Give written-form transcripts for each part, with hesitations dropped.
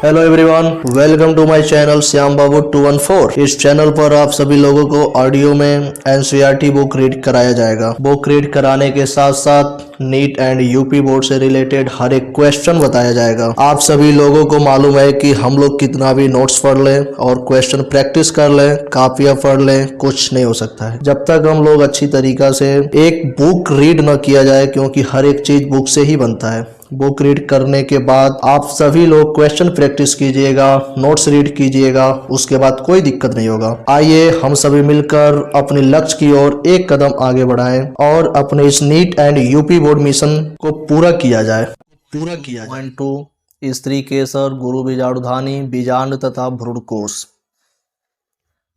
Hello everyone, welcome to my channel Shyam Babu 214। इस channel पर आप सभी लोगों को ऑडियो में एनसीईआरटी बुक रीड कराया जाएगा। बुक रीड कराने के साथ साथ नीट एंड यूपी बोर्ड से रिलेटेड हर एक क्वेश्चन बताया जाएगा। आप सभी लोगों को मालूम है कि हम लोग कितना भी नोट्स पढ़ लें और क्वेश्चन प्रैक्टिस कर लें, कापियां पढ़ लें, कुछ नहीं हो सकता है जब तक हम लोग अच्छी तरीका से एक बुक रीड न किया जाए, क्योंकि हर एक चीज बुक से ही बनता है। बुक रीड करने के बाद आप सभी लोग क्वेश्चन प्रैक्टिस कीजिएगा, नोट्स रीड कीजिएगा, उसके बाद कोई दिक्कत नहीं होगा। आइए हम सभी मिलकर अपने लक्ष्य की ओर एक कदम आगे बढ़ाएं और अपने इस neat and UP board mission को पूरा किया जाए। पॉइंट 2, स्त्री केसर, गुरु बीजाणुधानी, बीजांड तथा भ्रूणकोश।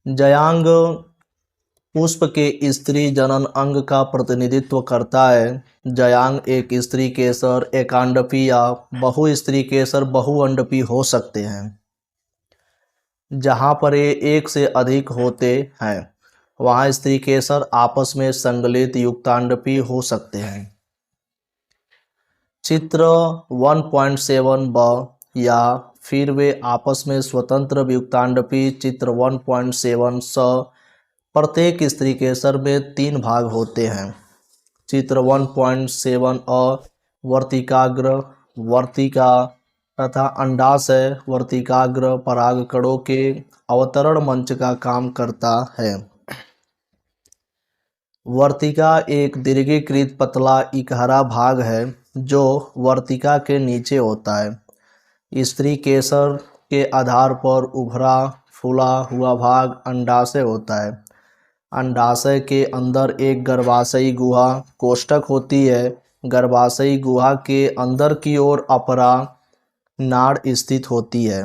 जयांग पुष्प के स्त्री जनन अंग का प्रतिनिधित्व करता है। जयांग एक स्त्री केसर एकांडपी या बहुस्त्री केसर बहुअंडपी हो सकते हैं। जहां पर ये एक से अधिक होते हैं वहां स्त्री केसर आपस में संगलित युक्तांडपी हो सकते हैं। चित्र 1.7 ब या फिर वे आपस में स्वतंत्र युक्तांडपी। चित्र 1.7 स प्रत्येक स्त्री केसर में 3 भाग होते हैं। चित्र 1.7 अ वर्तिकाग्र, वर्तिका तथा अंडाशय वर्तिकाग्र परागकणों के अवतरण मंच का काम करता है। वर्तिका एक दीर्घीकृत पतला इकहरा भाग है जो वर्तिका के नीचे होता है। स्त्री केसर के आधार पर उभरा फूला हुआ भाग अंडाशय होता है। अंडाशय के अंदर एक गर्भाशयी गुहा कोष्ठक होती है। गर्भाशयी गुहा के अंदर की ओर अपरा नाड़ स्थित होती है।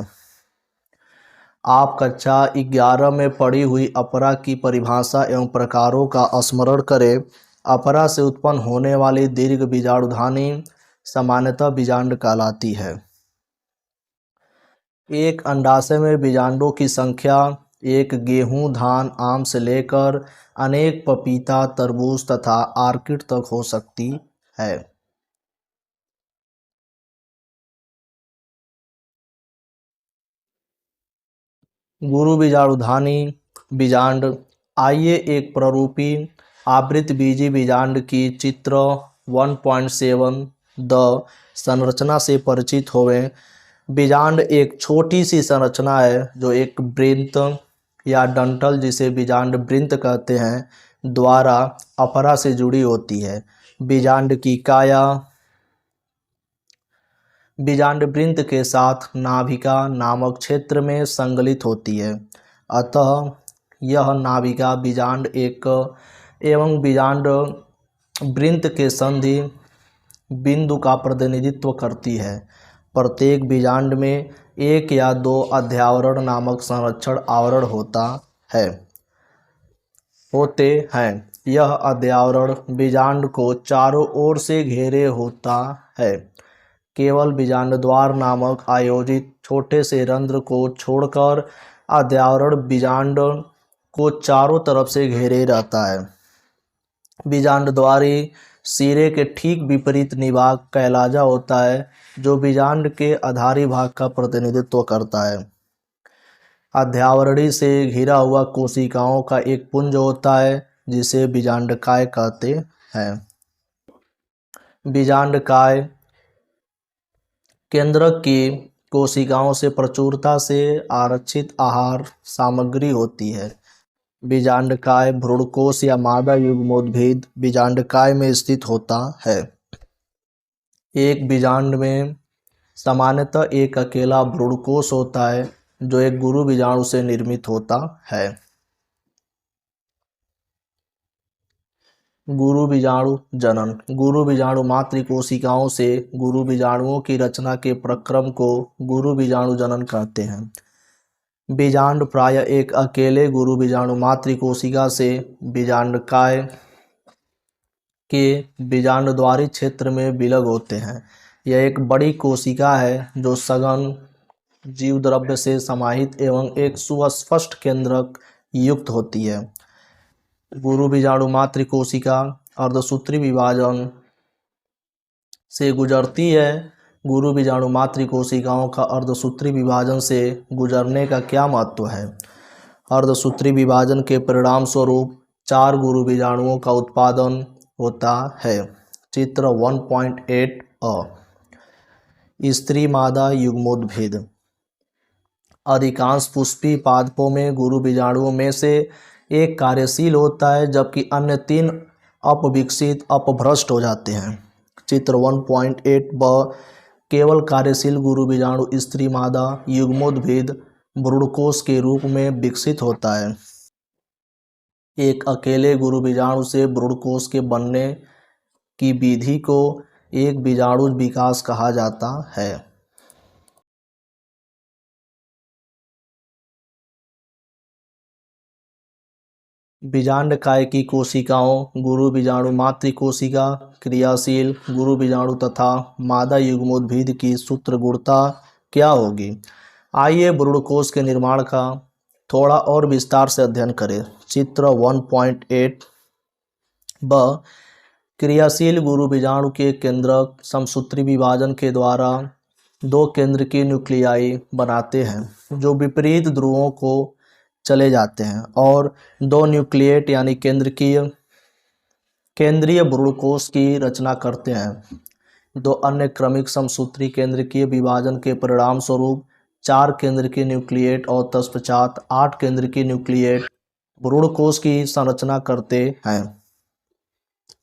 आप कक्षा 11 में पढ़ी हुई अपरा की परिभाषा एवं प्रकारों का स्मरण करें। अपरा से उत्पन्न होने वाली दीर्घ बीजाणुधानी सामान्यतः बीजांड कहलाती है। एक अंडाशय में बीजांडों की संख्या एक गेहूं, धान, आम से लेकर अनेक पपीता, तरबूज तथा आर्किड तक हो सकती है। गुरु बीजाणुधानी बीजांड। आइए एक प्ररूपी आवृत बीजी बीजांड की चित्र 1.7 द संरचना से परिचित होवें। बीजांड एक छोटी सी संरचना है जो एक वृंत या डंठल, जिसे बीजांड वृंत कहते हैं, द्वारा अपरा से जुड़ी होती है। बीजांड की काया बीजांड वृंत के साथ नाभिका नामक क्षेत्र में संगलित होती है। अतः यह नाभिका बीजांड एक एवं बीजांड वृंत के संधि बिंदु का प्रतिनिधित्व करती है। प्रत्येक बीजांड में एक या 2 अध्यावरण नामक संरक्षण आवरण होते हैं। यह अध्यावरण बीजांड को चारों ओर से घेरे होता है। केवल बीजांड द्वार नामक आयोजित छोटे से रंध्र को छोड़कर अध्यावरण बीजांड को चारों तरफ से घेरे रहता है। बीजांड द्वारी सिरे के ठीक विपरीत निभाग कैलाजा होता है जो बीजांड के आधारी भाग का प्रतिनिधित्व करता है। अध्यावरणी से घिरा हुआ कोशिकाओं का एक पुंज होता है जिसे बीजांडकाय कहते हैं। बीजांडकाय केंद्रक की कोशिकाओं से प्रचुरता से आरक्षित आहार सामग्री होती है। बीजांडकाय भ्रूणकोश या मादा युग्मोद्भिद बीजांडकाय में स्थित होता है। एक बीजांड में सामान्यतः एक अकेला भ्रूणकोश होता है जो एक गुरु बीजाणु से निर्मित होता है। गुरु बीजाणु जनन। गुरु बीजाणु मातृ कोशिकाओं से गुरु बीजाणुओं की रचना के प्रक्रम को गुरु बीजाणु जनन कहते हैं। बीजांड प्रायः एक अकेले गुरु बीजाणु मातृ कोशिका से बीजांडकाय के बीजांडद्वारी क्षेत्र में विलग होते हैं। यह एक बड़ी कोशिका है जो सघन जीव द्रव्य से समाहित एवं एक सुस्पष्ट केंद्रक युक्त होती है। गुरु बीजाणु मातृ कोशिका अर्धसूत्री विभाजन से गुजरती है गुरु बीजाणु मातृ कोशिकाओं का अर्धसूत्री विभाजन से गुजरने का क्या महत्व है? अर्धसूत्री विभाजन के परिणाम स्वरूप 4 गुरु बीजाणुओं का उत्पादन होता है। चित्र 1.8 स्त्री मादा युग्मोद्भेद। अधिकांश पुष्पी पादपों में गुरु बीजाणुओं में से एक कार्यशील होता है जबकि अन्य 3 अपविकसित अपभ्रष्ट हो जाते हैं। चित्र 1.8 केवल कार्यशील गुरु बीजाणु स्त्री मादा युग्मोद्भेद भ्रूणकोश के रूप में विकसित होता है। एक अकेले गुरु बीजाणु से भ्रूणकोश के बनने की विधि को एक बीजाणु विकास कहा जाता है। बीजांडकाय की कोशिकाओं गुरु बीजाणु मातृ कोशिका, क्रियाशील गुरु बीजाणु तथा मादा युग्मोद्भीद की सूत्रगुणता क्या होगी? आइए भ्रूणकोश के निर्माण का थोड़ा और विस्तार से अध्ययन करें। चित्र 1.8 क्रियाशील गुरु बीजाणु के केंद्रक समसूत्री विभाजन के द्वारा 2 केंद्रकीय न्यूक्लियाई बनाते हैं जो विपरीत ध्रुवों को चले जाते हैं और 2 न्यूक्लिएट यानी केंद्रीय भ्रूणकोश की रचना करते हैं। 2 अन्य क्रमिक समसूत्री केंद्रकीय विभाजन के परिणाम स्वरूप 4 केंद्रकीय न्यूक्लिएट और तत्पश्चात 8 केंद्रकीय न्यूक्लिएट भ्रूणकोश की संरचना करते हैं।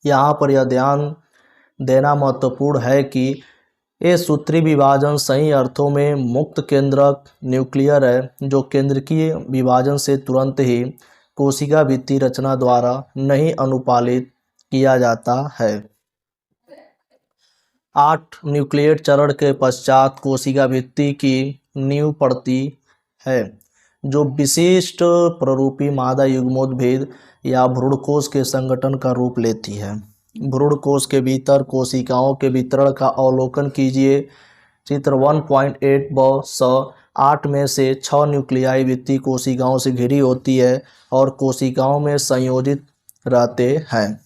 यहाँ पर यह ध्यान देना महत्वपूर्ण है कि ये सूत्री विभाजन सही अर्थों में मुक्त केंद्रक न्यूक्लियर है जो केंद्रकीय विभाजन से तुरंत ही कोशिका भित्ति रचना द्वारा नहीं अनुपालित किया जाता है। 8 न्यूक्लिएट चरण के पश्चात कोशिका भित्ति की नींव पड़ती है जो विशिष्ट प्ररूपी मादा युग्मोद्भेद या भ्रूणकोश के संगठन का रूप लेती है। भ्रूणकोश के भीतर कोशिकाओं के वितरण का अवलोकन कीजिए। चित्र 1.8 8 में से 6 न्यूक्लियाई भित्ति कोशिकाओं से घिरी होती है और कोशिकाओं में संयोजित रहते हैं।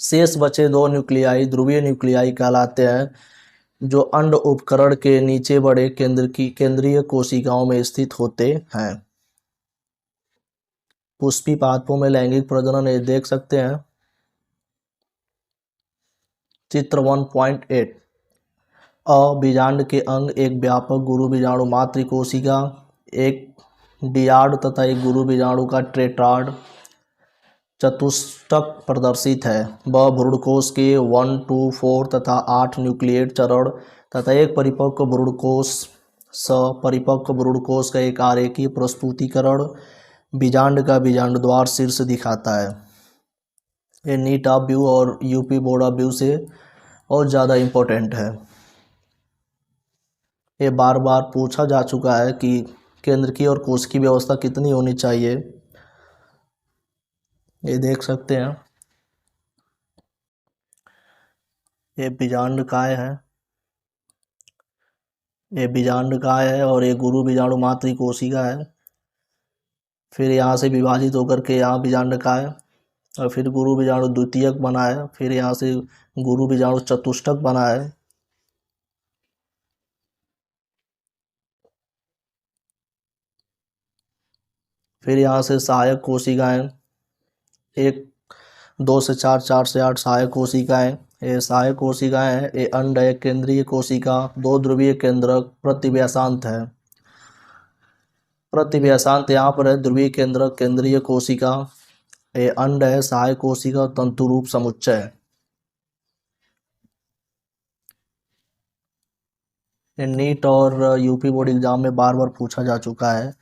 शेष बचे 2 न्यूक्लियाई ध्रुवीय न्यूक्लियाई कहलाते हैं जो अंड उपकरण के नीचे बड़े केंद्रीय कोशिकाओं में स्थित होते हैं। पुष्पी पादपों में लैंगिक प्रजनन ये देख सकते हैं। चित्र 1.8 बीजांड के अंग एक व्यापक गुरु बीजाणु मातृ कोशिका, एक डियाड तथा एक गुरु बीजाणु का टेट्राड चतुष्टक प्रदर्शित है। वह भ्रूणकोश के 1, 2, 4 तथा 8 न्यूक्लिएट चरण तथा एक परिपक्व भ्रूणकोश परिपक्व भ्रूणकोश का एक आरेखीय प्रस्तुतीकरण बीजांड का बीजांड द्वार शीर्ष दिखाता है। ये नीट ऑफ व्यू और यूपी बोर्ड ऑफ व्यू से और ज़्यादा इम्पोर्टेंट है। ये बार बार पूछा जा चुका है कि केंद्र की और कोश की व्यवस्था कितनी होनी चाहिए। ये देख सकते हैं, ये बीजांडकाय है, ये बीजांडकाय है और ये गुरु बीजाणु मातृ कोशिका है। फिर यहाँ से विभाजित होकर के यहाँ बीजांडकाय और फिर गुरु बीजाणु द्वितीयक बना है, फिर यहाँ से गुरु बीजाणु चतुष्टक बना है। फिर यहाँ से सहायक कोशिकाएं 1, 2 से 4, 4 से 8 सहायक कोशिकाएं। ये सहायक कोशिकाएं हैं। ये अंड है, केंद्रीय कोशिका, 2 ध्रुवीय केंद्रक, प्रतिव्यासांत है। प्रतिव्यासांत यहाँ पर है, ध्रुवीय केंद्रक, केंद्रीय कोशिका, ये अंड है, सहायक कोशिका, तंतु रूप समुच्चय। ये नीट और यूपी बोर्ड एग्जाम में बार बार पूछा जा चुका है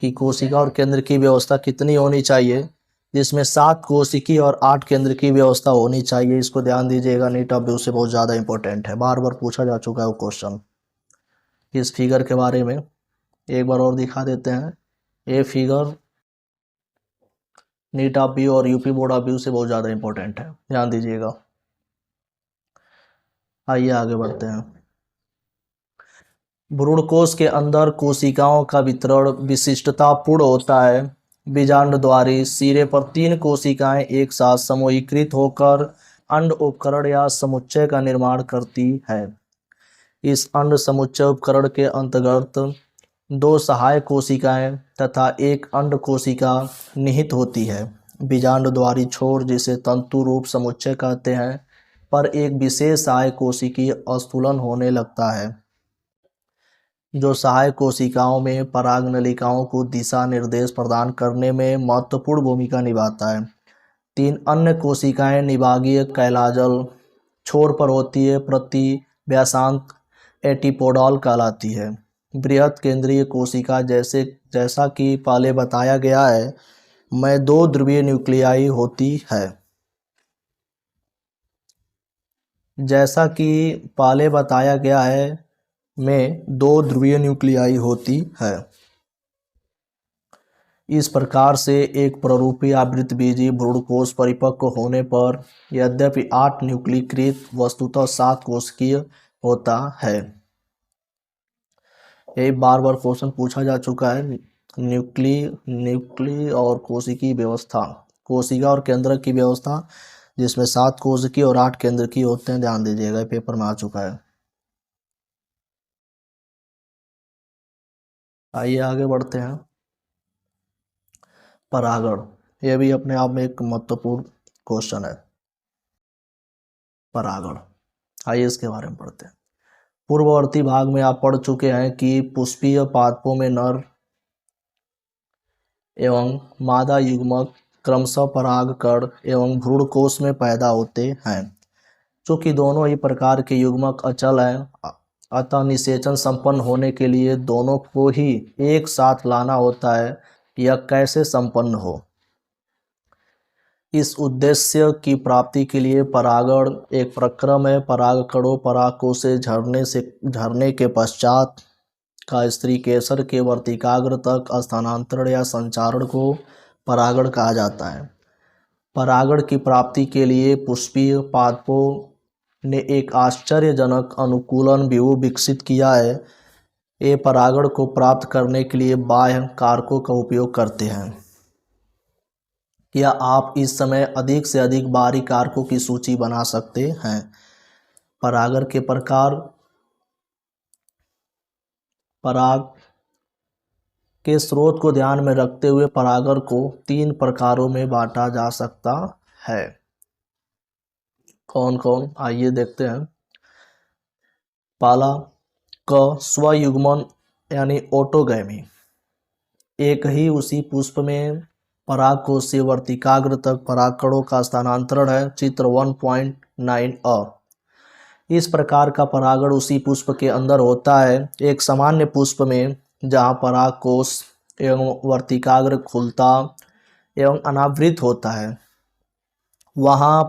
कि कोशिका और केंद्र की व्यवस्था कितनी होनी चाहिए, जिसमें 7 कोशिकी और 8 केंद्र की व्यवस्था होनी चाहिए। इसको ध्यान दीजिएगा, नीट ऑफ व्यू से बहुत ज़्यादा इंपॉर्टेंट है, बार बार पूछा जा चुका है वो क्वेश्चन। इस फिगर के बारे में एक बार और दिखा देते हैं। ये फिगर नीट ऑफ व्यू और यूपी बोर्ड ऑफ व्यू से बहुत ज़्यादा इंपॉर्टेंट है, ध्यान दीजिएगा। आइए आगे बढ़ते हैं। भ्रूणकोश के अंदर कोशिकाओं का वितरण विशिष्टतापूर्ण होता है। बीजांड द्वारी सिरे पर 3 कोशिकाएं एक साथ समूहीकृत होकर अंड उपकरण या समुच्चय का निर्माण करती है। इस अंड समुच्चय उपकरण के अंतर्गत 2 सहायक कोशिकाएं तथा एक अंड कोशिका निहित होती है। बीजांडद्वारी छोर जिसे तंतु रूप समुच्चय कहते हैं पर एक विशेष सहायक कोशिकीय स्थूलन होने लगता है, जो सहायक कोशिकाओं में परागनलिकाओं को दिशा निर्देश प्रदान करने में महत्वपूर्ण भूमिका निभाता है। 3 अन्य कोशिकाएं निभागीय कैलाजल छोर पर होती है, प्रति व्यासांत एंटीपोडल कहलाती है। बृहद केंद्रीय कोशिका जैसा कि पहले बताया गया है में 2 ध्रुवीय न्यूक्लियाई होती है। जैसा कि पहले बताया गया है में 2 ध्रुवीय न्यूक्लियाई होती है। इस प्रकार से एक प्ररूपी आवृतबीजी भ्रूणकोश परिपक्व होने पर यद्यपि 8 न्यूक्लीकृत वस्तुतः 7 कोशिकीय होता है। यही बार बार क्वेश्चन पूछा जा चुका है। न्यूक्ली और कोशिकी व्यवस्था, कोशिका और केंद्रक की व्यवस्था, जिसमें 7 कोशिकी और 8 केंद्रकी होते हैं। ध्यान दीजिएगा, पेपर में आ चुका है। आइए आगे बढ़ते हैं। परागण, यह भी अपने आप में एक महत्वपूर्ण क्वेश्चन है। परागण, आइए इसके बारे में पढ़ते हैं। पूर्ववर्ती भाग में आप पढ़ चुके हैं कि पुष्पीय पादपों में नर एवं मादा युग्मक क्रमशः परागकण एवं भ्रूणकोश में पैदा होते हैं। चूँकि दोनों ही प्रकार के युग्मक अचल हैं, अतः निषेचन संपन्न होने के लिए दोनों को ही एक साथ लाना होता है। यह कैसे संपन्न हो, इस उद्देश्य की प्राप्ति के लिए परागण एक प्रक्रम है। परागकणों परागकोश से झरने के पश्चात का स्त्री केसर के वर्तिकाग्र तक स्थानांतरण या संचारण को परागण कहा जाता है। परागण की प्राप्ति के लिए पुष्पीय पादपों ने एक आश्चर्यजनक अनुकूलन व्यूह विकसित किया है। ये परागण को प्राप्त करने के लिए बाह्य कारकों का उपयोग करते हैं। या आप इस समय अधिक से अधिक बाहरी कारकों की सूची बना सकते हैं। परागण के प्रकार, पराग के स्रोत को ध्यान में रखते हुए परागण को 3 प्रकारों में बांटा जा सकता है। कौन कौन, आइए देखते हैं। पहला क स्वयुग्मन यानी ऑटोगैमी, एक ही उसी पुष्प में परागकोश से वर्तिकाग्र तक परागकणों का स्थानांतरण है। चित्र 1.9 इस प्रकार का परागण उसी पुष्प के अंदर होता है। एक सामान्य पुष्प में जहाँ परागकोश एवं वर्तिकाग्र खुलता एवं अनावृत होता है, वहाँ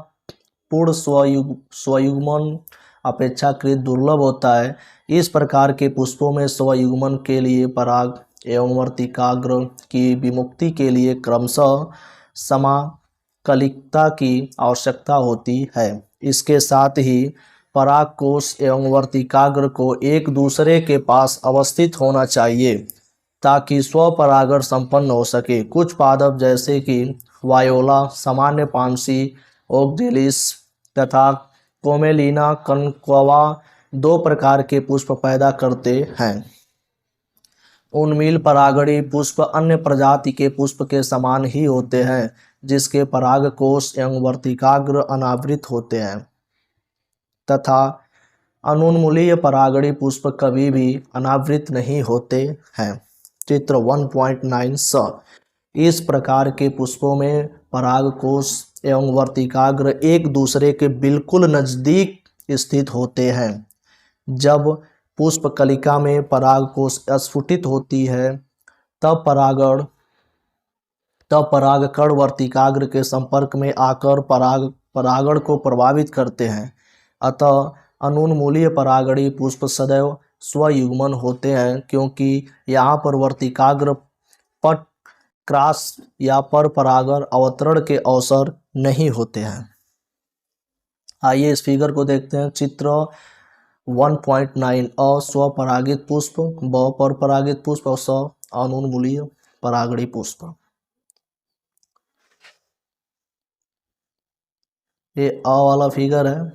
पूर्ण स्वयुग्मन अपेक्षाकृत दुर्लभ होता है। इस प्रकार के पुष्पों में स्वयुग्मन के लिए पराग एवं वर्तिकाग्र की विमुक्ति के लिए क्रमशः समाकलिकता की आवश्यकता होती है। इसके साथ ही परागकोश एवं वर्तिकाग्र को एक दूसरे के पास अवस्थित होना चाहिए ताकि स्वपरागण संपन्न हो सके। कुछ पादप जैसे कि वायोला, सामान्य पानसी, ओक्जेलिस तथा कोमेलिना कनक्वा 2 प्रकार के पुष्प पैदा करते हैं। उन्मील परागणी पुष्प अन्य प्रजाति के पुष्प के समान ही होते हैं, जिसके परागकोश एवं वर्तिकाग्र अनावृत होते हैं, तथा अनुन्मूलीय परागणी पुष्प कभी भी अनावृत नहीं होते हैं। चित्र 1.9 इस प्रकार के पुष्पों में परागकोश एवं वर्तिकाग्र एक दूसरे के बिल्कुल नज़दीक स्थित होते हैं। जब पुष्प कलिका में परागकोश स्फुटित होती है तब परागकण वर्तिकाग्र के संपर्क में आकर परागण को प्रभावित करते हैं। अतः अनुन्मूलीय परागणी पुष्प सदैव स्वयुग्मन होते हैं, क्योंकि यहाँ पर वर्तिकाग्र पट क्रॉस या पर परागण अवतरण के अवसर नहीं होते हैं। आइए इस फिगर को देखते हैं। चित्र 1.9 अ स्वपरागित पुष्प, ब पर परागित पुष्प और स अनुन्मूलीय परागणी पुष्प। ये अ वाला फिगर है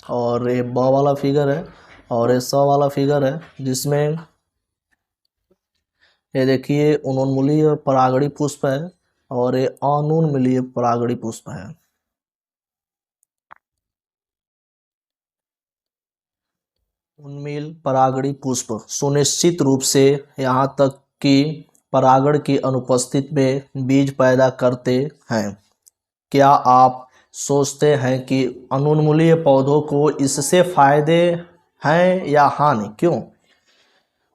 और ये ब वाला फिगर है। और ये 100 वाला फिगर है जिसमें ये देखिए उन्मूलीय परागड़ी पुष्प है और ये अनुन्मीलिय परागड़ी पुष्प है। उन्मील परागड़ी पुष्प सुनिश्चित रूप से यहाँ तक कि परागण की अनुपस्थिति में बीज पैदा करते हैं। क्या आप सोचते हैं कि अनुन्मूलीय पौधों को इससे फायदे हैं या हानि? क्यों?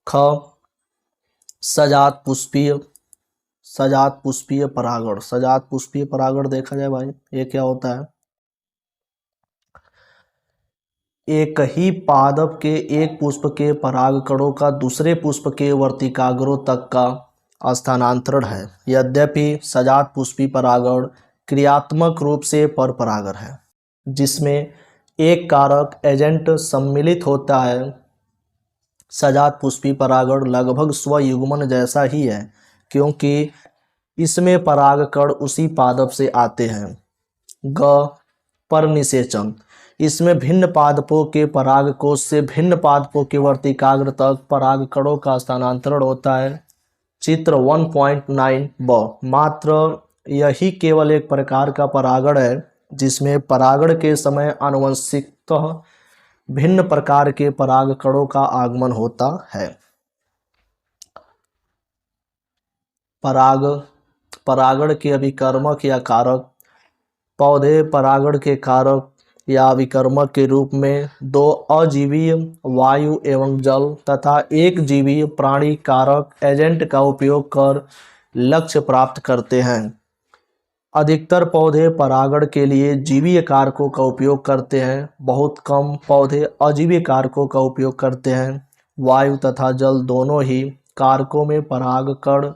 ख सजात पुष्पीय परागण। सजात पुष्पीय परागण देखा जाए भाई, ये क्या होता है? एक ही पादप के एक पुष्प के परागकणों का दूसरे पुष्प के वर्तिकाग्रों तक का स्थानांतरण है। यद्यपि सजात पुष्पी परागण क्रियात्मक रूप से परपरागण है, जिसमें एक कारक एजेंट सम्मिलित होता है। सजात पुष्पी परागण लगभग स्वयुग्मन जैसा ही है, क्योंकि इसमें परागकण उसी पादप से आते हैं। ग परनिषेचन। इसमें भिन्न पादपों के परागकोश से भिन्न पादपों के वर्तिकाग्र तक परागकणों का स्थानांतरण होता है। चित्र 1.9 ब। मात्र यही केवल एक प्रकार का परागण है जिसमें परागण के समय आनुवंशिकतः भिन्न प्रकार के परागकणों का आगमन होता है। परागण के अभिकर्मक या कारक। पौधे परागण के कारक या विकर्मक के रूप में दो अजीवीय वायु एवं जल तथा एक जीवीय प्राणी कारक एजेंट का उपयोग कर लक्ष्य प्राप्त करते हैं। अधिकतर पौधे परागण के लिए जीवीय कारकों का उपयोग करते हैं। बहुत कम पौधे अजीवीय कारकों का उपयोग करते हैं। वायु तथा जल दोनों ही कारकों में परागकण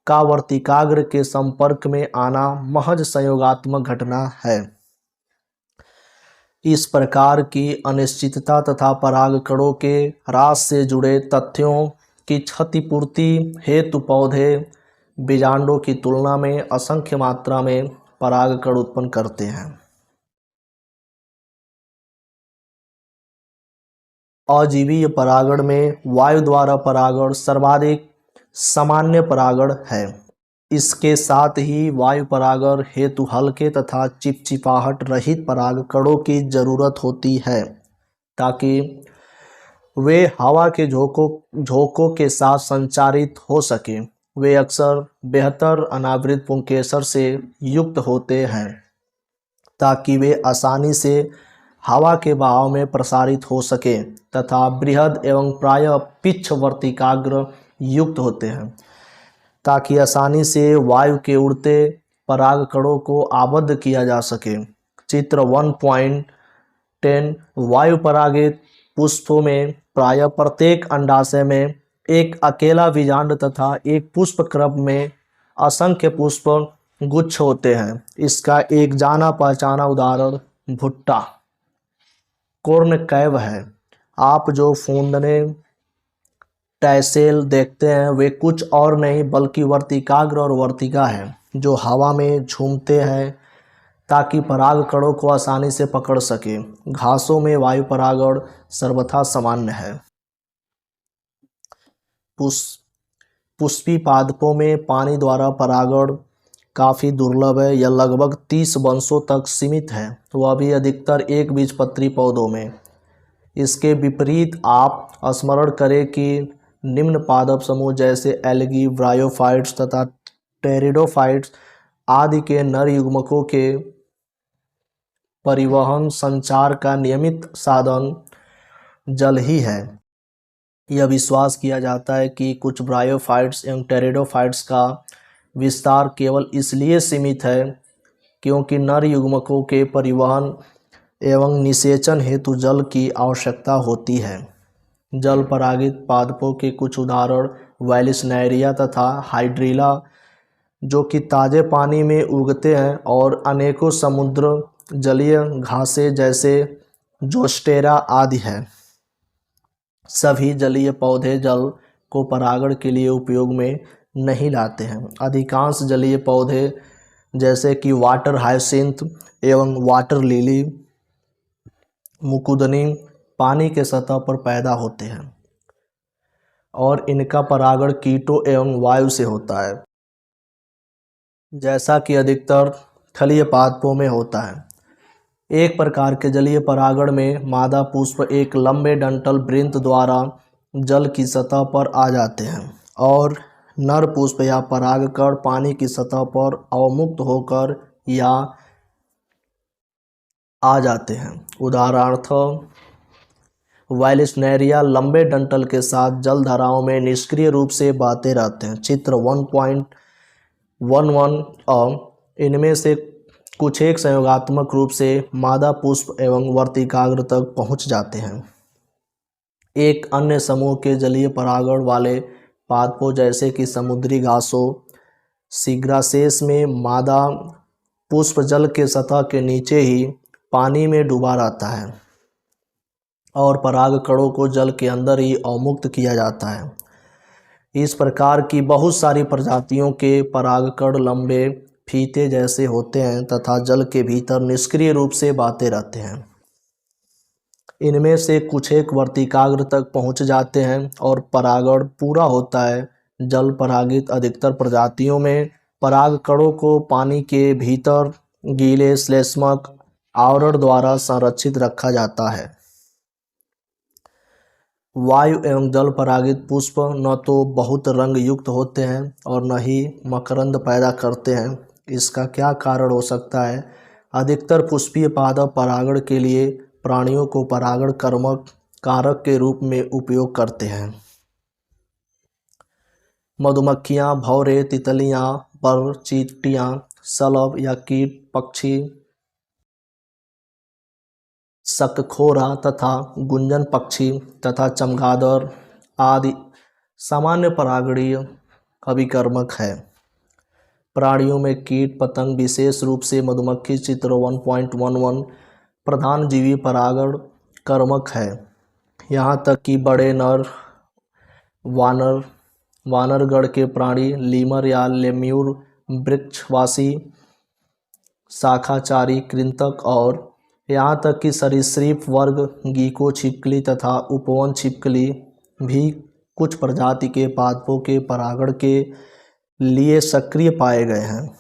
का वर्तिकाग्र के संपर्क में आना महज संयोगात्मक घटना है। इस प्रकार की अनिश्चितता तथा परागकणों के ह्रास से जुड़े तथ्यों की क्षतिपूर्ति हेतु पौधे बीजांडों की तुलना में असंख्य मात्रा में परागकण उत्पन्न करते हैं। अजीवीय परागण में वायु द्वारा परागण सर्वाधिक सामान्य परागण है। इसके साथ ही वायु परागण हेतु हल्के तथा चिपचिपाहट रहित परागकणों की जरूरत होती है ताकि वे हवा के झोंकों के साथ संचारित हो सके। वे अक्सर बेहतर अनावृत पुंकेसर से युक्त होते हैं ताकि वे आसानी से हवा के बहाव में प्रसारित हो सके तथा बृहद एवं प्रायः पिच्छ वर्तिकाग्र युक्त होते हैं ताकि आसानी से वायु के उड़ते परागकणों को आबद्ध किया जा सके। चित्र 1.10 वायु परागित पुष्पों में प्रायः प्रत्येक अंडाशय में एक अकेला बीजांड तथा एक पुष्प क्रम में असंख्य पुष्प गुच्छ होते हैं। इसका एक जाना पहचाना उदाहरण भुट्टा कोर्नकैव है। आप जो फूंदने टैसेल देखते हैं वे कुछ और नहीं बल्कि वर्तिकाग्र और वर्तिका है जो हवा में झूमते हैं ताकि परागकणों को आसानी से पकड़ सके। घासों में वायु परागण सर्वथा सामान्य है। पुष्पी पादपों में पानी द्वारा परागण काफ़ी दुर्लभ है। यह लगभग 30 वंशों तक सीमित है, वह भी अधिकतर एक बीजपत्री पौधों में। इसके विपरीत आप स्मरण करें कि निम्न पादप समूह जैसे एल्गी, ब्रायोफाइट्स तथा टेरिडोफाइट्स आदि के नर युग्मकों के परिवहन संचार का नियमित साधन जल ही है। यह विश्वास किया जाता है कि कुछ ब्रायोफाइट्स एवं टेरिडोफाइट्स का विस्तार केवल इसलिए सीमित है क्योंकि नर युग्मकों के परिवहन एवं निषेचन हेतु जल की आवश्यकता होती है। जल परागित पादपों के कुछ उदाहरण वैलिस्नेरिया तथा हाइड्रिला जो कि ताज़े पानी में उगते हैं और अनेकों समुद्र जलीय घासें जैसे जोस्टेरा आदि हैं। सभी जलीय पौधे जल को परागण के लिए उपयोग में नहीं लाते हैं। अधिकांश जलीय पौधे जैसे कि वाटर हायसिंथ एवं वाटर लिली, मुकुंदनी पानी के सतह पर पैदा होते हैं और इनका परागण कीटों एवं वायु से होता है, जैसा कि अधिकतर थलीय पादपों में होता है। एक प्रकार के जलीय परागण में मादा पुष्प एक लंबे डंठल वृंत द्वारा जल की सतह पर आ जाते हैं और नर पुष्प या परागकण पानी की सतह पर अवमुक्त होकर या आ जाते हैं। उदाहरणार्थ वाइल्सनेरिया लंबे डंठल के साथ जल धाराओं में निष्क्रिय रूप से बहते रहते हैं। चित्र 1.11 इनमें से कुछ एक संयोगात्मक रूप से मादा पुष्प एवं वर्तिकाग्र तक पहुंच जाते हैं। एक अन्य समूह के जलीय परागण वाले पादपों जैसे कि समुद्री घासों सिग्रासेस में मादा पुष्प जल के सतह के नीचे ही पानी में डूबा रहता है और परागकणों को जल के अंदर ही अवमुक्त किया जाता है। इस प्रकार की बहुत सारी प्रजातियों के परागकण लंबे फीते जैसे होते हैं तथा जल के भीतर निष्क्रिय रूप से बहते रहते हैं। इनमें से कुछ एक वर्तिकाग्र तक पहुंच जाते हैं और परागण पूरा होता है। जल परागित अधिकतर प्रजातियों में परागकणों को पानी के भीतर गीले श्लेष्मक आवरण द्वारा संरक्षित रखा जाता है। वायु एवं जल परागित पुष्प न तो बहुत रंग युक्त होते हैं और न ही मकरंद पैदा करते हैं। इसका क्या कारण हो सकता है? अधिकतर पुष्पीय पादप परागण के लिए प्राणियों को परागण कर्मक कारक के रूप में उपयोग करते हैं। मधुमक्खियां, भौरे, तितलियां, बर, चींटियां, शलभ या कीट पक्षी, शकखोरा तथा गुंजन पक्षी तथा चमगादड़ आदि सामान्य परागणीय अभिकर्मक है। प्राणियों में कीट पतंग विशेष रूप से मधुमक्खी चित्र 1.11 प्रधान जीवी परागण कर्मक है। यहाँ तक कि बड़े नर वानरगण के प्राणी लीमर या लेम्यूर, वृक्षवासी, शाखाचारी कृंतक और यहाँ तक कि सरीसृप वर्ग गीको छिपकली तथा उपवन छिपकली भी कुछ प्रजाति के पादपों के परागण के लिए सक्रिय पाए गए हैं।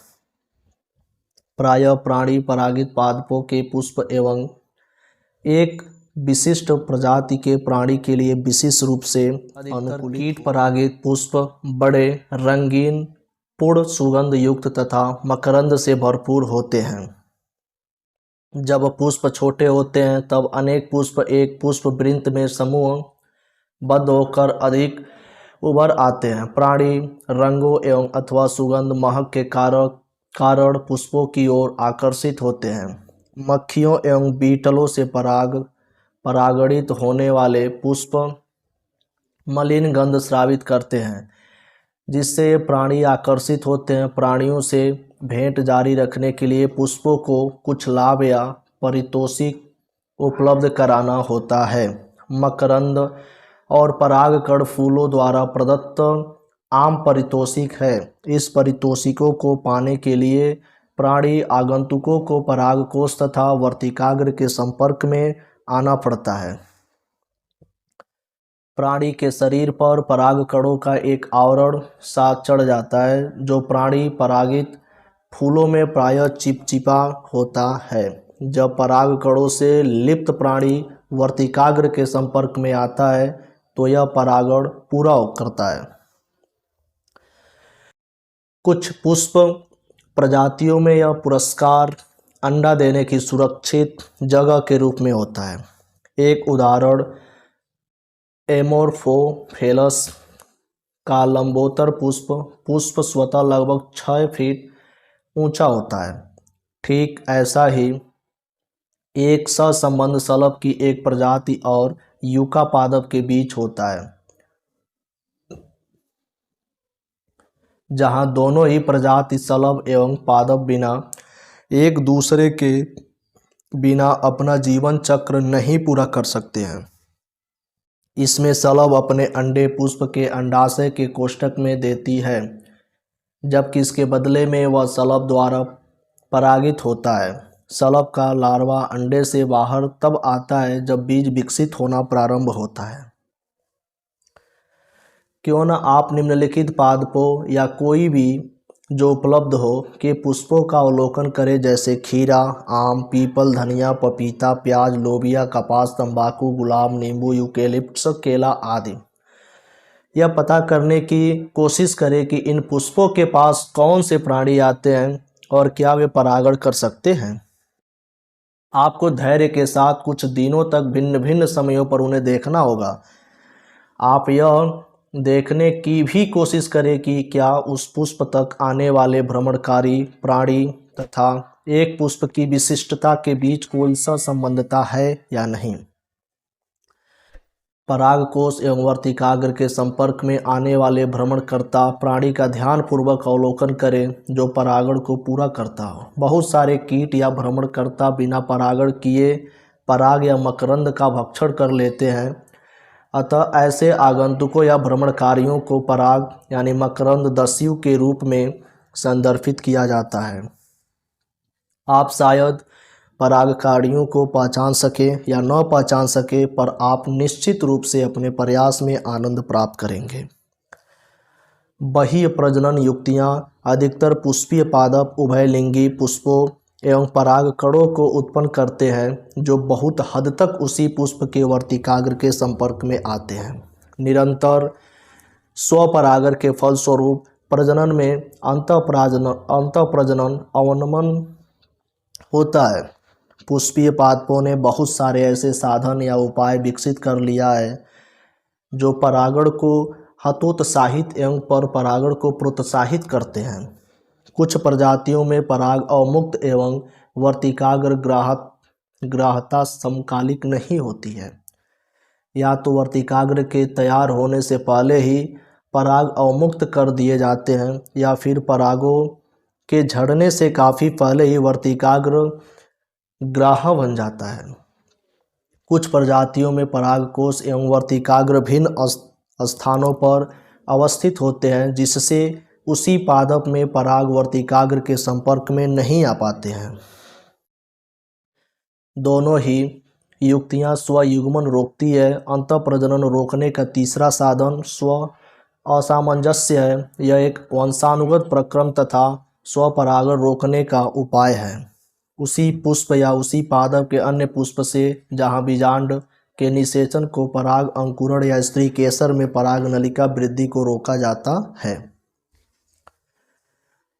प्रायः प्राणी परागित पादपों के पुष्प एवं एक विशिष्ट प्रजाति के प्राणी के लिए विशेष रूप से अनुकूलित। कीट परागित पुष्प बड़े, रंगीन, पूर्ण सुगंध युक्त तथा मकरंद से भरपूर होते हैं। जब पुष्प छोटे होते हैं तब अनेक पुष्प एक पुष्प वृंत में समूहबद्ध होकर अधिक उभर आते हैं। प्राणी रंगों एवं अथवा सुगंध महक के कारण पुष्पों की ओर आकर्षित होते हैं। मक्खियों एवं बीटलों से परागणित होने वाले पुष्प मलिन गंध स्रावित करते हैं, जिससे ये प्राणी आकर्षित होते हैं। प्राणियों से भेंट जारी रखने के लिए पुष्पों को कुछ लाभ या पारितोषिक उपलब्ध कराना होता है। मकरंद और परागकण फूलों द्वारा प्रदत्त आम पारितोषिक है। इस पारितोषिकों को पाने के लिए प्राणी आगंतुकों को परागकोश तथा वर्तिकाग्र के संपर्क में आना पड़ता है। प्राणी के शरीर पर परागकणों का एक आवरण सा चढ़ जाता है, जो प्राणी परागित फूलों में प्रायः चिपचिपा होता है। जब परागकणों से लिप्त प्राणी वर्तिकाग्र के संपर्क में आता है तो यह परागण पूरा करता है। कुछ पुष्प प्रजातियों में यह पुरस्कार अंडा देने की सुरक्षित जगह के रूप में होता है। एक उदाहरण एमोर्फोफेलस का लंबोत्तर पुष्प स्वतः लगभग 6 फीट ऊंचा होता है। ठीक ऐसा ही एक सहसंबंध शलभ की एक प्रजाति और यूका पादप के बीच होता है, जहां दोनों ही प्रजाति शलभ एवं पादप बिना एक दूसरे के बिना अपना जीवन चक्र नहीं पूरा कर सकते हैं। इसमें शलभ अपने अंडे पुष्प के अंडाशय के कोष्ठक में देती है, जबकि इसके बदले में वह शलभ द्वारा परागित होता है। शलभ का लार्वा अंडे से बाहर तब आता है जब बीज विकसित होना प्रारंभ होता है। क्यों न आप निम्नलिखित पादपों या कोई भी जो उपलब्ध हो के पुष्पों का अवलोकन करें, जैसे खीरा, आम, पीपल, धनिया, पपीता, प्याज, लोबिया, कपास, तंबाकू, गुलाब, नींबू, यूकेलिप्टस, केला आदि। यह पता करने की कोशिश करें कि इन पुष्पों के पास कौन से प्राणी आते हैं और क्या वे परागण कर सकते हैं। आपको धैर्य के साथ कुछ दिनों तक भिन्न भिन्न समयों पर उन्हें देखना होगा। आप यह देखने की भी कोशिश करें कि क्या उस पुष्प तक आने वाले भ्रमणकारी प्राणी तथा एक पुष्प की विशिष्टता के बीच कोई सहसंबंधता है या नहीं। परागकोश एवं वर्तिकाग्र के संपर्क में आने वाले भ्रमणकर्ता प्राणी का ध्यानपूर्वक अवलोकन करें जो परागण को पूरा करता हो। बहुत सारे कीट या भ्रमणकर्ता बिना परागण किए पराग या मकरंद का भक्षण कर लेते हैं, अतः ऐसे आगंतुकों या भ्रमणकारियों को पराग यानी मकरंद दस्यु के रूप में संदर्भित किया जाता है। आप शायद परागकारियों को पहचान सके या न पहचान सके, पर आप निश्चित रूप से अपने प्रयास में आनंद प्राप्त करेंगे। बाह्य प्रजनन युक्तियाँ अधिकतर पुष्पीय पादप उभयलिंगी पुष्पों एवं परागकणों को उत्पन्न करते हैं जो बहुत हद तक उसी पुष्प के वर्तिकाग्र के संपर्क में आते हैं। निरंतर स्वपरागण के फलस्वरूप प्रजनन में अंतःप्रजनन अवनमन होता है। पुष्पीय पादपों ने बहुत सारे ऐसे साधन या उपाय विकसित कर लिया है जो परागण को हतोत्साहित एवं पर परागण को प्रोत्साहित करते हैं। कुछ प्रजातियों में पराग अवमुक्त एवं वर्तिकाग्र ग्राहता समकालिक नहीं होती है। या तो वर्तिकाग्र के तैयार होने से पहले ही पराग अवमुक्त कर दिए जाते हैं या फिर परागों के झड़ने से काफ़ी पहले ही वर्तिकाग्र ग्राह बन जाता है। कुछ प्रजातियों में परागकोश एवं वर्तिकाग्र भिन्न स्थानों पर अवस्थित होते हैं, जिससे उसी पादप में पराग वर्तिकाग्र के संपर्क में नहीं आ पाते हैं। दोनों ही युक्तियां स्वयुग्मन रोकती है। अंतःप्रजनन रोकने का तीसरा साधन स्व असामंजस्य है। यह एक वंशानुगत प्रक्रम तथा स्वपरागण रोकने का उपाय है। उसी पुष्प या उसी पादप के अन्य पुष्प से जहाँ बीजांड के निषेचन को पराग अंकुरण या स्त्री केसर में पराग नलिका वृद्धि को रोका जाता है।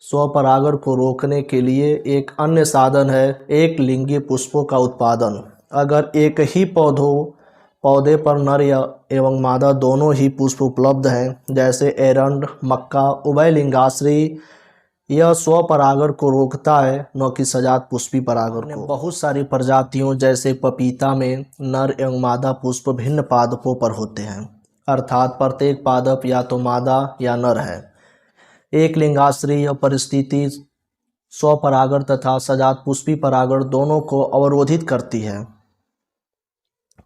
स्वपरागण को रोकने के लिए एक अन्य साधन है एक लिंगी पुष्पों का उत्पादन। अगर एक ही पौधे पर नर एवं मादा दोनों ही पुष्प उपलब्ध हैं, जैसे एरंड, मक्का, उभयलिंगाश्री, यह स्वपरागण को रोकता है, न कि सजात पुष्पी परागण को। बहुत सारी प्रजातियों जैसे पपीता में नर एवं मादा पुष्प भिन्न पादपों पर होते हैं, अर्थात प्रत्येक पादप या तो मादा या नर है। एक लिंगाश्री यह परिस्थिति स्वपरागण तथा सजात पुष्पी परागण दोनों को अवरोधित करती है।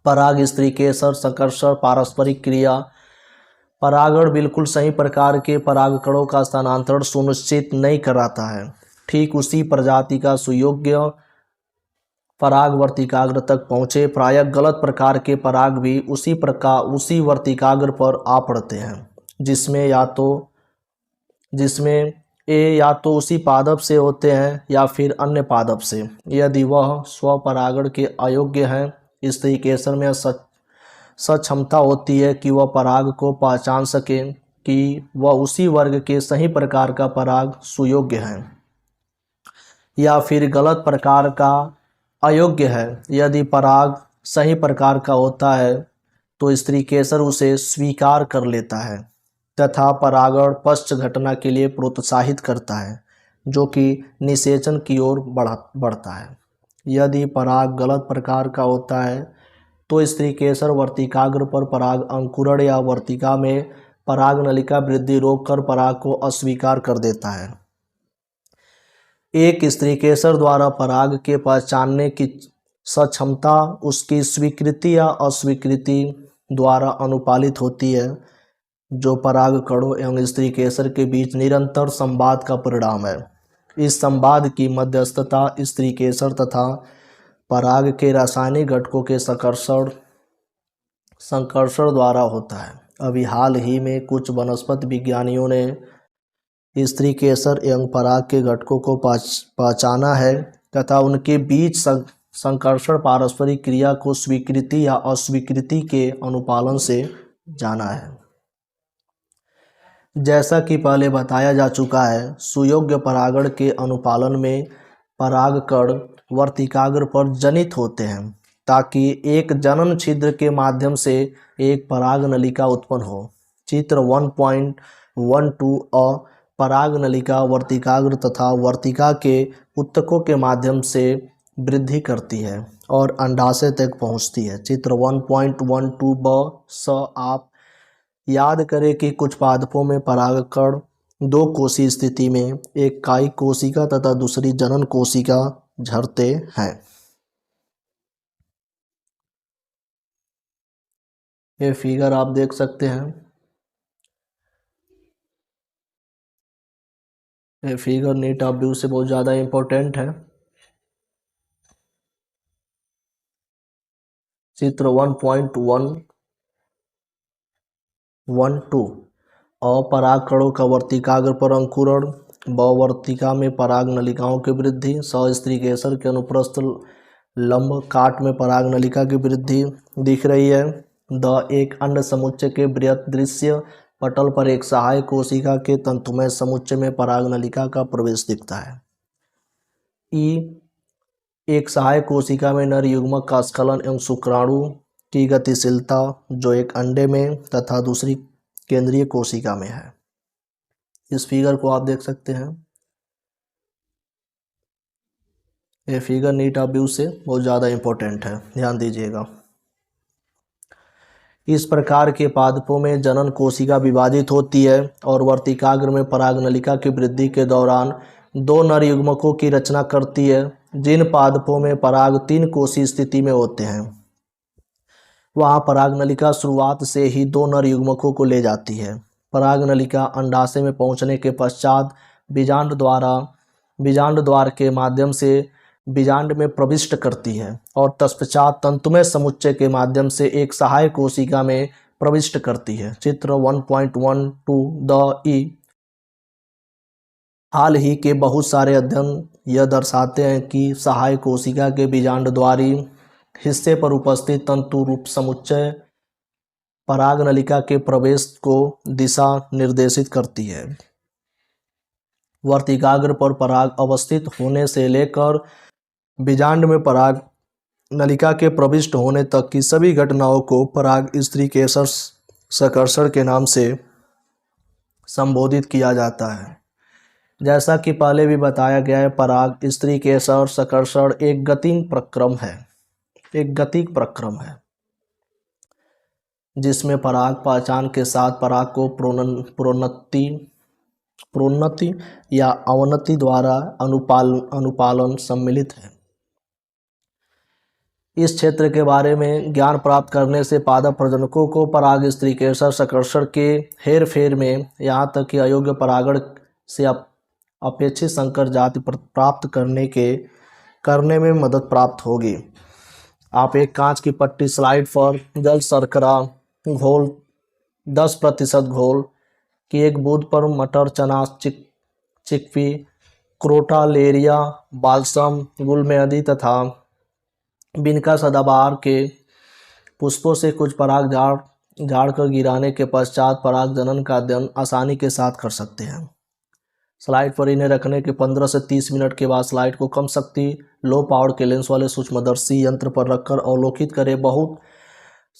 पराग स्त्री केसर संकर्षण पारस्परिक क्रिया परागण बिल्कुल सही प्रकार के परागकणों का स्थानांतरण सुनिश्चित नहीं कराता है। ठीक उसी प्रजाति का सुयोग्य पराग वर्तिकाग्र तक पहुँचे, प्रायः गलत प्रकार के पराग भी उसी वर्तिकाग्र पर आ पड़ते हैं, जिसमें या तो उसी पादप से होते हैं या फिर अन्य पादप से। यदि वह स्वपरागण के अयोग्य हैं, स्त्री केसर में सक्षमता होती है कि वह पराग को पहचान सके कि वह उसी वर्ग के सही प्रकार का पराग सुयोग्य है या फिर गलत प्रकार का अयोग्य है। यदि पराग सही प्रकार का होता है तो स्त्री केसर उसे स्वीकार कर लेता है तथा परागण पश्च घटना के लिए प्रोत्साहित करता है, जो कि निषेचन की ओर बढ़ता है। यदि पराग गलत प्रकार का होता है तो स्त्री केसर वर्तिकाग्र पर पराग अंकुरण या वर्तिका में पराग नलिका वृद्धि रोककर पराग को अस्वीकार कर देता है। एक स्त्री केसर द्वारा पराग के पहचानने की सक्षमता उसकी स्वीकृति या अस्वीकृति द्वारा अनुपालित होती है, जो पराग कणों एवं स्त्री केसर के बीच निरंतर संवाद का परिणाम है। इस संवाद की मध्यस्थता स्त्री केसर तथा पराग के रासायनिक घटकों के संकर्षण द्वारा होता है। अभी हाल ही में कुछ वनस्पति विज्ञानियों ने स्त्री केसर एवं पराग के घटकों को पहचाना है तथा उनके बीच संकर्षण पारस्परिक क्रिया को स्वीकृति या अस्वीकृति के अनुपालन से जाना है। जैसा कि पहले बताया जा चुका है, सुयोग्य परागण के अनुपालन में परागकण वर्तिकाग्र पर जनित होते हैं ताकि एक जनन छिद्र के माध्यम से एक पराग नलिका उत्पन्न हो। चित्र 1.12 पराग नलिका वर्तिकाग्र तथा वर्तिका के उत्तकों के माध्यम से वृद्धि करती है और अंडाशय तक पहुंचती है। चित्र 1.12 आप याद करें कि कुछ पादपों में परागकण दो कोशीय स्थिति में, एक कायिक कोशिका तथा दूसरी जनन कोशिका झरते हैं। ये फिगर आप देख सकते हैं। ये फिगर नीट ऑफ व्यू से बहुत ज़्यादा इम्पोर्टेंट है। चित्र 1.112 अपरागकणों का वर्तिकाग्र पर अंकुरण, वर्तिका में पराग नलिकाओं की वृद्धि, स्त्री केसर के अनुप्रस्थ लंब काट में पराग नलिका की वृद्धि दिख रही है। एक अंड समुच्चय के बृहत दृश्य पटल पर एक सहायक कोशिका के तंतुमय समुच्चय में पराग नलिका का प्रवेश दिखता है। एक सहायक कोशिका में नर युग्मक का स्खलन एवं शुक्राणु की गतिशीलता जो एक अंडे में तथा दूसरी केंद्रीय कोशिका में है। इस फिगर को आप देख सकते हैं। ये फिगर नीट ऑफ व्यू से बहुत ज़्यादा इम्पोर्टेंट है, ध्यान दीजिएगा। इस प्रकार के पादपों में जनन कोशिका विभाजित होती है और वर्तिकाग्र में पराग नलिका की वृद्धि के दौरान दो नर युग्मकों की रचना करती है। जिन पादपों में पराग 3 कोशीय स्थिति में होते हैं वहाँ पराग नलिका शुरुआत से ही दो नर युग्मकों को ले जाती है। पराग नलिका अंडाशय में पहुँचने के पश्चात बीजांड द्वार के माध्यम से बीजांड में प्रविष्ट करती है और तत्पश्चात तंतुमय समुच्चय के माध्यम से एक सहायक कोशिका में प्रविष्ट करती है। चित्र 1.12 हाल ही के बहुत सारे अध्ययन यह दर्शाते हैं कि सहायक कोशिका के बीजांड द्वारी हिस्से पर उपस्थित तंतु रूप समुच्चय पराग नलिका के प्रवेश को दिशा निर्देशित करती है। वर्तिकाग्र पर पराग अवस्थित होने से लेकर बीजांड में पराग नलिका के प्रविष्ट होने तक की सभी घटनाओं को पराग स्त्री केसर संकर्षण के नाम से संबोधित किया जाता है। जैसा कि पहले भी बताया गया है, पराग स्त्री केसर संकर्षण एक गतिक प्रक्रम है जिसमें पराग पहचान के साथ पराग को प्रोन्नति या अवनति द्वारा अनुपालन सम्मिलित है। इस क्षेत्र के बारे में ज्ञान प्राप्त करने से पादप प्रजनकों को पराग स्त्री केसर संकर्षण के हेर फेर में यहाँ तक कि अयोग्य परागण से अपेक्षित संकर जाति प्राप्त करने में मदद प्राप्त होगी। आप एक कांच की पट्टी स्लाइड पर जल शर्करा घोल 10% घोल कि एक बूंद पर मटर, चना, चिकपी, क्रोटालेरिया, बाल्सम, गुलमेहंदी तथा बिनका सदाबहार के पुष्पों से कुछ पराग झाड़ कर गिराने के पश्चात पराग जनन का अध्ययन आसानी के साथ कर सकते हैं। स्लाइड पर इन्हें रखने के 15 से 30 मिनट के बाद स्लाइड को कम शक्ति लो पावर के लेंस वाले सूक्ष्मदर्शी यंत्र पर रखकर अवलोकित करें। बहुत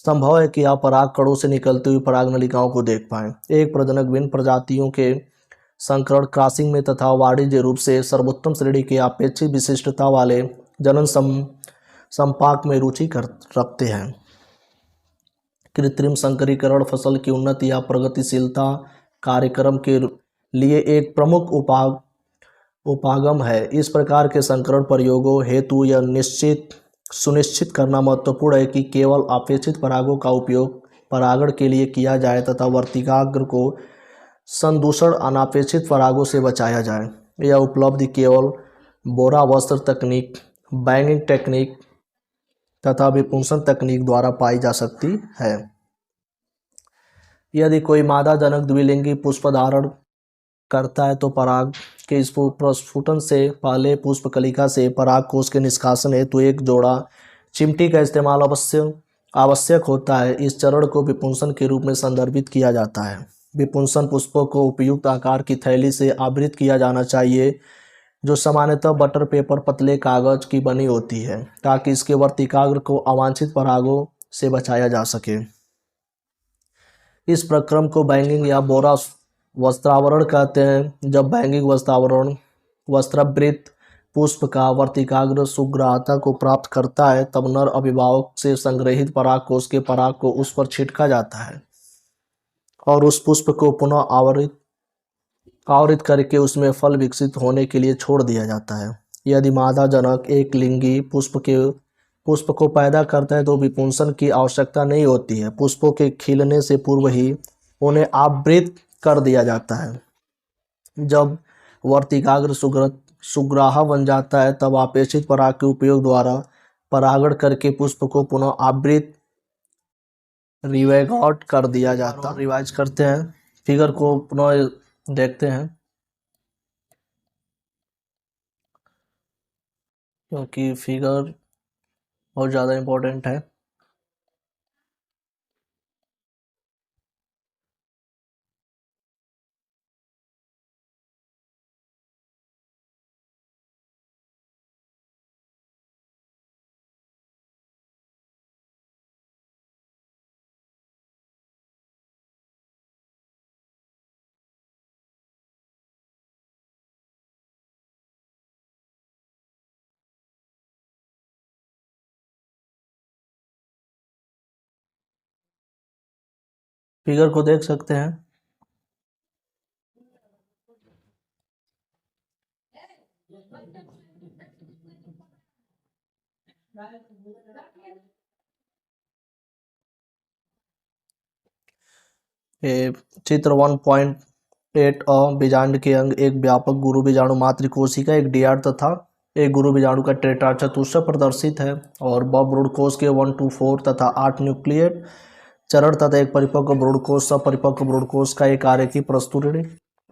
संभव है कि आप पराग कणों से निकलती हुई पराग नलिकाओं को देख पाएं। एक प्रजनक विभिन्न प्रजातियों के संकरण क्रॉसिंग में तथा वाणिज्य रूप से सर्वोत्तम श्रेणी के अपेक्षित विशिष्टता वाले जनन संपाक में रुचि रखते हैं। कृत्रिम संकरीकरण फसल की उन्नति या प्रगतिशीलता कार्यक्रम के लिए एक प्रमुख उपागम है। इस प्रकार के संकरण प्रयोगों हेतु यह सुनिश्चित करना महत्वपूर्ण है कि केवल अपेक्षित परागों का उपयोग परागण के लिए किया जाए तथा वर्तिकाग्र को संदूषण अनापेक्षित परागों से बचाया जाए। यह उपलब्धि केवल बोरा वस्त्र तकनीक, बैंगिंग टेक्निक तथा विपुंसन तकनीक द्वारा पाई जा सकती है। यदि कोई मादा जनक द्विलिंगी पुष्प धारण करता है तो पराग के इस प्रस्फुटन से पहले पुष्पकलिका से पराग कोष के निष्कासन हेतु एक जोड़ा चिमटी का इस्तेमाल आवश्यक होता है। इस चरण को विपुंसन के रूप में संदर्भित किया जाता है। विपुंसन पुष्पों को उपयुक्त आकार की थैली से आवृत किया जाना चाहिए, जो सामान्यतः बटर पेपर पतले कागज की बनी होती है, ताकि इसके वर्तिकाग्र को अवांछित परागों से बचाया जा सके। इस प्रक्रम को बैंगिंग या बोरा वस्त्रावरण कहते हैं। जब बैंगिंग वस्त्रावृत पुष्प का वर्तिकाग्र सुग्राहता को प्राप्त करता है, तब नर अभिभावक से संग्रहित पराग कोष के पराग को उस पर छिड़का जाता है और उस पुष्प को पुनः आवृत करके उसमें फल विकसित होने के लिए छोड़ दिया जाता है। यदि मादा जनक एक लिंगी पुष्प को पैदा करता है तो विपुंसन की आवश्यकता नहीं होती है। पुष्पों के खिलने से पूर्व ही उन्हें आवृत कर दिया जाता है। जब वर्तिकाग्र सुग्राहा बन जाता है, तब अपेक्षित पराग के उपयोग द्वारा परागण करके पुष्प को पुनः आवृत रिवाइगॉट कर दिया जाता है। रिवाइज करते हैं, फिगर को पुनः देखते हैं क्योंकि फिगर बहुत ज़्यादा इम्पोर्टेंट है। फिगर को देख सकते हैं। ये चित्र 1.8 बीजांड के अंग एक व्यापक गुरु बीजाणु मातृ कोशिका, एक डियाड तथा एक गुरु बीजाणु का टेट्रा चतुष्क प्रदर्शित है और भ्रूण कोश के 1 to 4 तथा 8 न्यूक्लिएट चरण तथा एक परिपक्व भ्रूण कोश सपरिपक्व भ्रूण कोश का एक आरेखी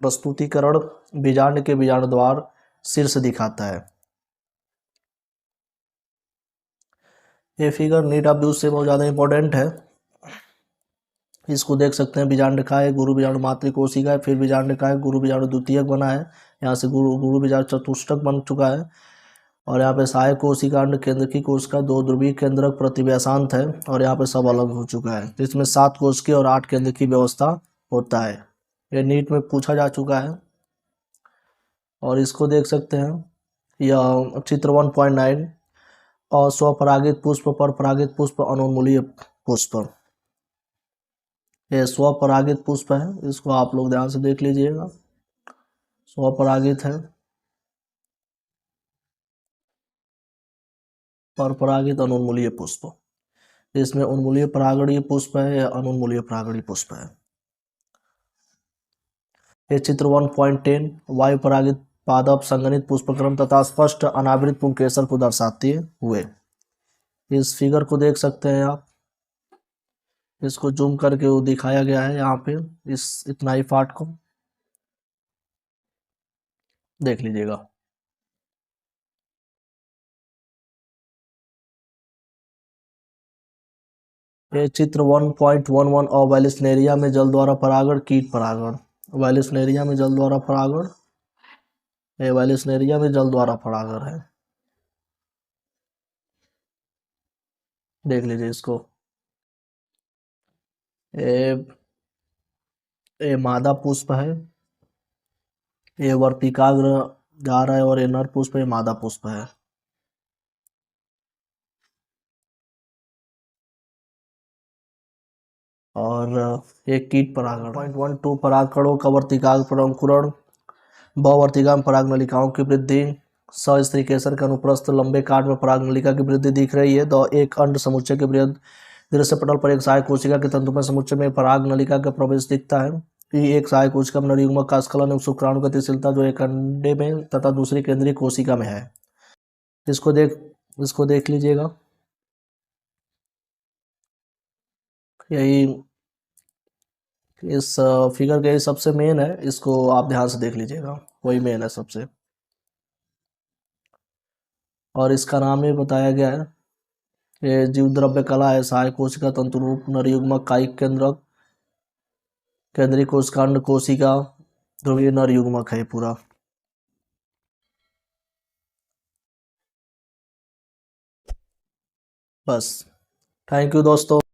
प्रस्तुतिकरण बीजांड के बीजाणु द्वार शीर्ष दिखाता है। ये फिगर नीड ऑफ व्यू से बहुत ज़्यादा इंपॉर्टेंट है। इसको देख सकते हैं, बीजांड का है, गुरु बीजाणु मातृ कोशिका है, फिर बीजांड का है, गुरु बीजाणु द्वितीयक बना है, यहाँ से गुरु बीजाणु चतुष्टक बन चुका है और यहाँ पे सहायक कोशिका अंड केंद्र की कोशिका 2 ध्रुवीय केंद्रक प्रतिव्यासांत है और यहाँ पे सब अलग हो चुका है। इसमें 7 कोशिका और 8 केंद्र की व्यवस्था होता है। ये नीट में पूछा जा चुका है और इसको देख सकते हैं, यह चित्र 1.9 और स्वपरागित पुष्प पर परागित पुष्प अनुन्मूलीय पुष्प। ये स्वपरागित पुष्प है, इसको आप लोग ध्यान से देख लीजिएगा। स्वपरागित है, परपरागित अनुन्मूलीय पुष्प। इसमें उन्मूलीय परागणीय पुष्प है या अनुन्मूलीय परागणीय पुष्प है। ये चित्र 1.10 वायु परागित पादप संगणित पुष्पक्रम तथा स्पष्ट अनावृत पुंकेसर को दर्शाते हुए। इस फिगर को देख सकते हैं आप, इसको जूम करके वो दिखाया गया है यहाँ पे, इस इतना ही पार्ट को देख लीजिएगा। ये चित्र 1.11 और वैलिस्नेरिया में जल द्वारा परागण कीट परागण। वैलिस्नेरिया में जल द्वारा परागण, ये वैलिस्नेरिया में जल द्वारा परागण है, देख लीजिए इसको। ये मादा पुष्प है, ये वर्तिकाग्र जा रहा है और ये नर पुष्प, ये मादा पुष्प है। और एक कीट परागण 0.12 परागकणों का वर्तिकाग्र पर अंकुरण, बहुवर्तिका में पराग नलिकाओं की वृद्धि, सस्त्री केसर के अनुप्रस्थ लंबे काट में पराग नलिका की वृद्धि दिख रही है। तो एक अंड समुच्चय के बृहद दृश्य पटल पर एक सहायक कोशिका के तंतुमय समुच्चय में पराग नलिका का प्रवेश दिखता है। ये एक सहायक कोशिका में नरयुग्मक का स्खलन एवं शुक्राणु गतिशीलता जो एक अंडे में तथा दूसरी केंद्रीय कोशिका में है। इसको देख लीजिएगा। यही इस फिगर के सबसे मेन है, इसको आप ध्यान से देख लीजिएगा, वही मेन है सबसे। और इसका नाम ही बताया गया है, ये जीव द्रव्य कला है, सहायक कोशिका, तंतुरूप, नरयुग्मक, कायिक केंद्रक, केंद्रीय कोशिकांड कोशिका, ध्रुवीय नरयुग्मक है पूरा। बस, थैंक यू दोस्तों।